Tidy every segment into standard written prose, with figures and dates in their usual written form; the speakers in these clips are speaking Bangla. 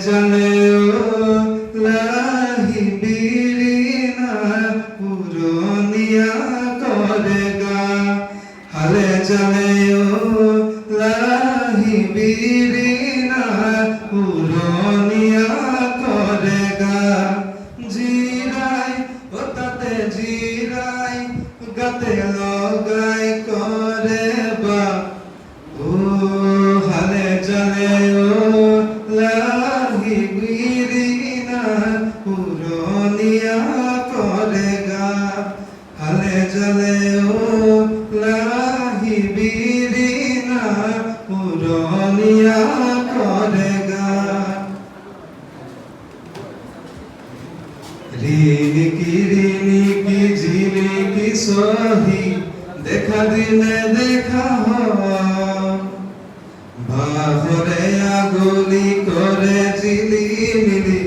চলে ও লাহি বিরিনা পুরনিয়া করে গা হালে চলে ও লাহি বিরিনা পুরনিয়া করে গা জিরাই ও তাতে জিরাই গাতে লগাই করে বা ও হালে চলে ও লাহি বিরিনা পুরনিয়া করে গা হালে চলে ও লাহি বিরিনা পুরনিয়া করে গা রিনিকি ঝিলিকি সহি দেখা দিলে দেখা ভাবরে আগুলি করে চিলি মিলি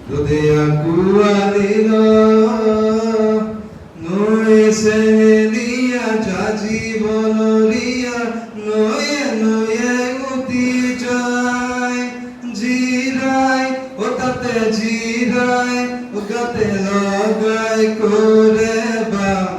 রোদে আকুয়া দিল নয় সে নিয়া যা জীবন রিয়া নয়ে নয়ে উতি যায় জিরাই ও তাতে জিরাই ও গাতে লগাই করে বা